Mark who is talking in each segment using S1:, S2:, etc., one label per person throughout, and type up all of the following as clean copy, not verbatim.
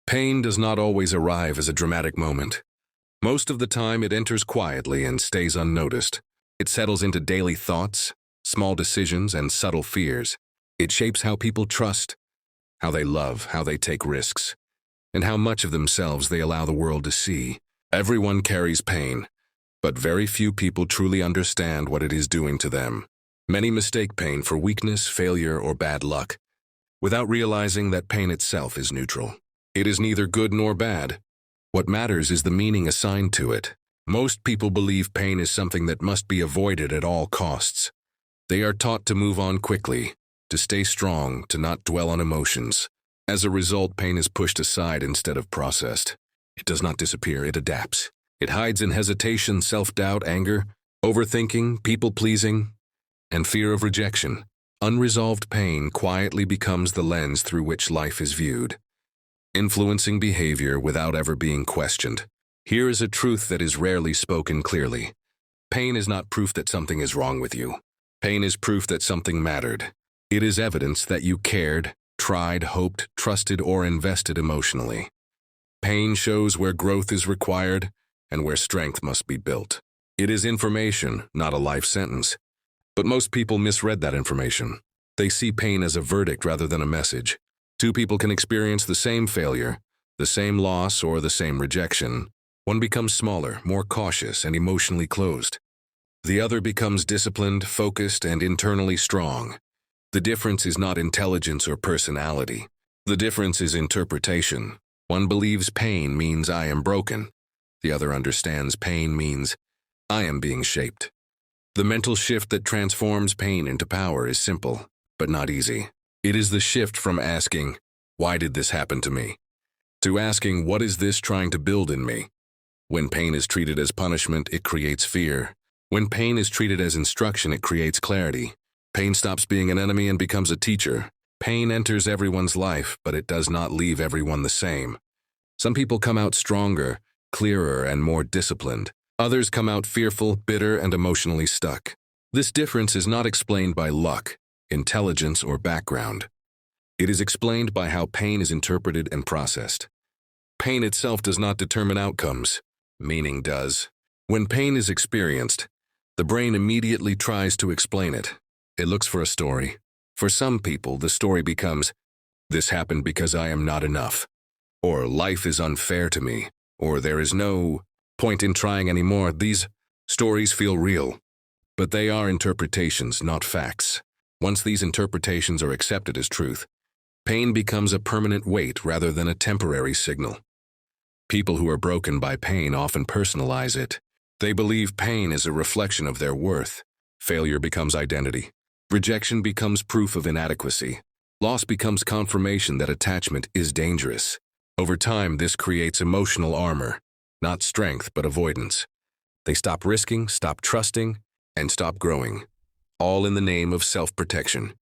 S1: Pain does not always arrive as a dramatic moment. Most of the time, it enters quietly and stays unnoticed. It settles into daily thoughts, small decisions, and subtle fears. It shapes how people trust, how they love, how they take risks, and how much of themselves they allow the world to see. Everyone carries pain, but very few people truly understand what it is doing to them. Many mistake pain for weakness, failure, or bad luck, without realizing that pain itself is neutral. It is neither good nor bad. What matters is the meaning assigned to it. Most people believe pain is something that must be avoided at all costs. They are taught to move on quickly, to stay strong, to not dwell on emotions. As a result, pain is pushed aside instead of processed. It does not disappear, it adapts. It hides in hesitation, self-doubt, anger, overthinking, people-pleasing, and fear of rejection. Unresolved pain quietly becomes the lens through which life is viewed, influencing behavior without ever being questioned. Here is a truth that is rarely spoken clearly. Pain is not proof that something is wrong with you. Pain is proof that something mattered. It is evidence that you cared, tried, hoped, trusted, or invested emotionally. Pain shows where growth is required and where strength must be built. It is information, not a life sentence. But most people misread that information. They see pain as a verdict rather than a message. Two people can experience the same failure, the same loss, or the same rejection. One becomes smaller, more cautious, and emotionally closed. The other becomes disciplined, focused, and internally strong. The difference is not intelligence or personality. The difference is interpretation. One believes pain means I am broken. The other understands pain means I am being shaped. The mental shift that transforms pain into power is simple, but not easy. It is the shift from asking, "Why did this happen to me?" to asking, "What is this trying to build in me?" When pain is treated as punishment, it creates fear. When pain is treated as instruction, it creates clarity. Pain stops being an enemy and becomes a teacher. Pain enters everyone's life, but it does not leave everyone the same. Some people come out stronger, clearer, and more disciplined. Others come out fearful, bitter, and emotionally stuck. This difference is not explained by luck, intelligence, or background. It is explained by how pain is interpreted and processed. Pain itself does not determine outcomes. Meaning does. When pain is experienced, the brain immediately tries to explain it. It looks for a story. For some people, the story becomes, "This happened because I am not enough," or "Life is unfair to me," or "There is no point in trying anymore." These stories feel real, but they are interpretations, not facts. Once these interpretations are accepted as truth, pain becomes a permanent weight rather than a temporary signal. People who are broken by pain often personalize it. They believe pain is a reflection of their worth. Failure becomes identity. Rejection becomes proof of inadequacy. Loss becomes confirmation that attachment is dangerous. Over time, this creates emotional armor, not strength but avoidance. They stop risking, stop trusting, and stop growing, all in the name of self-protection.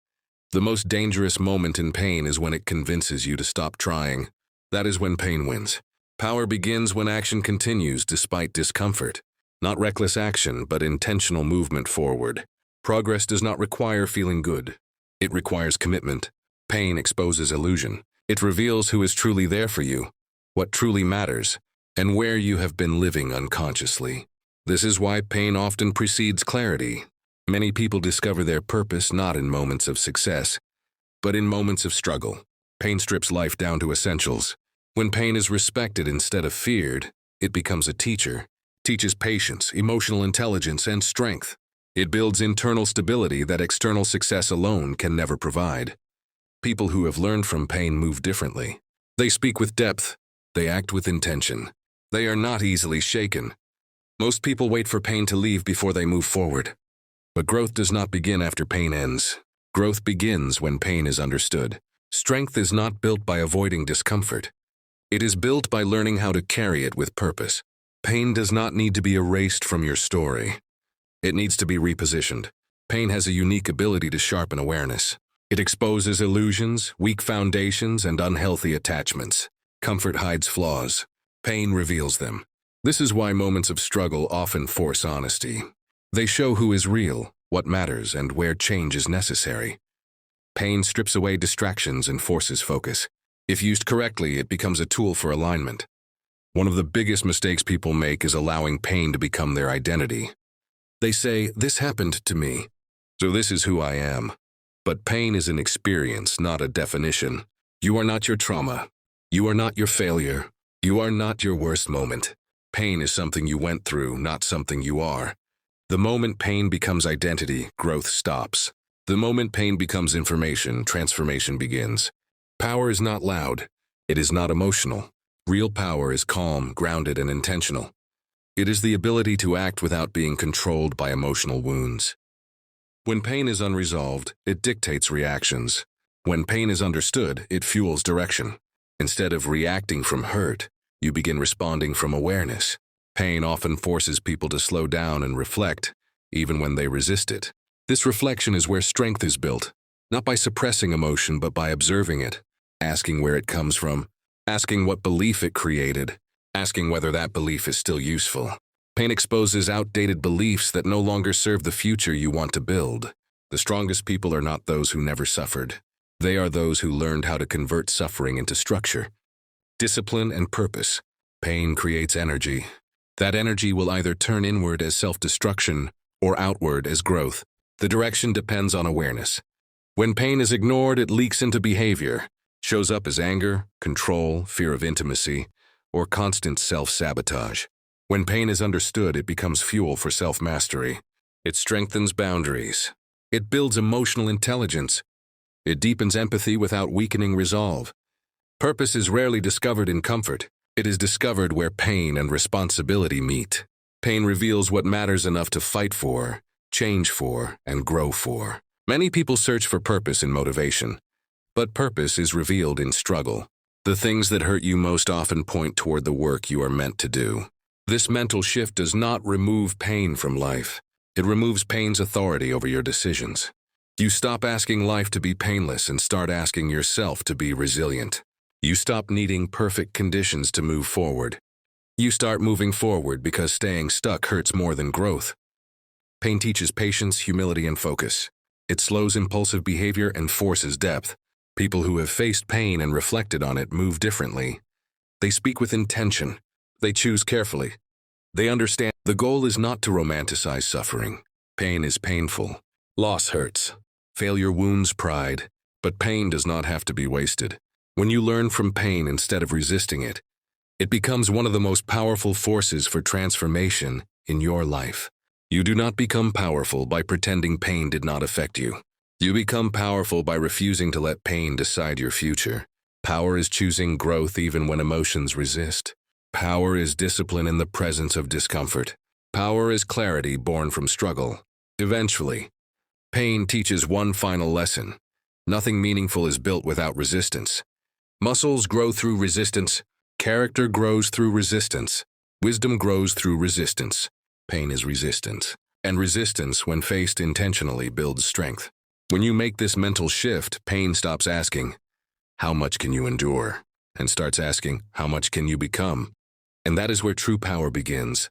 S1: The most dangerous moment in pain is when it convinces you to stop trying. That is when pain wins. Power begins when action continues despite discomfort. Not reckless action, but intentional movement forward. Progress does not require feeling good. It requires commitment. Pain exposes illusion. It reveals who is truly there for you, what truly matters, and where you have been living unconsciously. This is why pain often precedes clarity. Many people discover their purpose not in moments of success, but in moments of struggle. Pain strips life down to essentials. When pain is respected instead of feared, it becomes a teacher. Teaches patience, emotional intelligence, and strength. It builds internal stability that external success alone can never provide. People who have learned from pain move differently. They speak with depth. They act with intention. They are not easily shaken. Most people wait for pain to leave before they move forward. But growth does not begin after pain ends. Growth begins when pain is understood. Strength is not built by avoiding discomfort. It is built by learning how to carry it with purpose. Pain does not need to be erased from your story. It needs to be repositioned. Pain has a unique ability to sharpen awareness. It exposes illusions, weak foundations, and unhealthy attachments. Comfort hides flaws. Pain reveals them. This is why moments of struggle often force honesty. They show who is real, what matters, and where change is necessary. Pain strips away distractions and forces focus. If used correctly, it becomes a tool for alignment. One of the biggest mistakes people make is allowing pain to become their identity. They say, "This happened to me, so this is who I am." But pain is an experience, not a definition. You are not your trauma. You are not your failure. You are not your worst moment. Pain is something you went through, not something you are. The moment pain becomes identity, growth stops. The moment pain becomes information, transformation begins. Power is not loud. It is not emotional. Real power is calm, grounded, and intentional. It is the ability to act without being controlled by emotional wounds. When pain is unresolved, it dictates reactions. When pain is understood, it fuels direction. Instead of reacting from hurt, you begin responding from awareness. Pain often forces people to slow down and reflect, even when they resist it. This reflection is where strength is built, not by suppressing emotion but by observing it, asking where it comes from, asking what belief it created, asking whether that belief is still useful. Pain exposes outdated beliefs that no longer serve the future you want to build. The strongest people are not those who never suffered. They are those who learned how to convert suffering into structure, discipline, and purpose. Pain creates energy. That energy will either turn inward as self-destruction or outward as growth. The direction depends on awareness. When pain is ignored, it leaks into behavior, shows up as anger, control, fear of intimacy, or constant self-sabotage. When pain is understood, it becomes fuel for self-mastery. It strengthens boundaries. It builds emotional intelligence. It deepens empathy without weakening resolve. Purpose is rarely discovered in comfort. It is discovered where pain and responsibility meet. Pain reveals what matters enough to fight for, change for, and grow for. Many people search for purpose in motivation, but purpose is revealed in struggle. The things that hurt you most often point toward the work you are meant to do. This mental shift does not remove pain from life. It removes pain's authority over your decisions. You stop asking life to be painless and start asking yourself to be resilient. You stop needing perfect conditions to move forward. You start moving forward because staying stuck hurts more than growth. Pain teaches patience, humility, and focus. It slows impulsive behavior and forces depth. People who have faced pain and reflected on it move differently. They speak with intention. They choose carefully. They understand the goal is not to romanticize suffering. Pain is painful. Loss hurts. Failure wounds pride. But pain does not have to be wasted. When you learn from pain instead of resisting it, it becomes one of the most powerful forces for transformation in your life. You do not become powerful by pretending pain did not affect you. You become powerful by refusing to let pain decide your future. Power is choosing growth even when emotions resist. Power is discipline in the presence of discomfort. Power is clarity born from struggle. Eventually, pain teaches one final lesson. Nothing meaningful is built without resistance. Muscles grow through resistance. Character grows through resistance. Wisdom grows through resistance. Pain is resistance. And resistance, when faced intentionally, builds strength. When you make this mental shift, pain stops asking, "How much can you endure?" and starts asking, "How much can you become?" And that is where true power begins.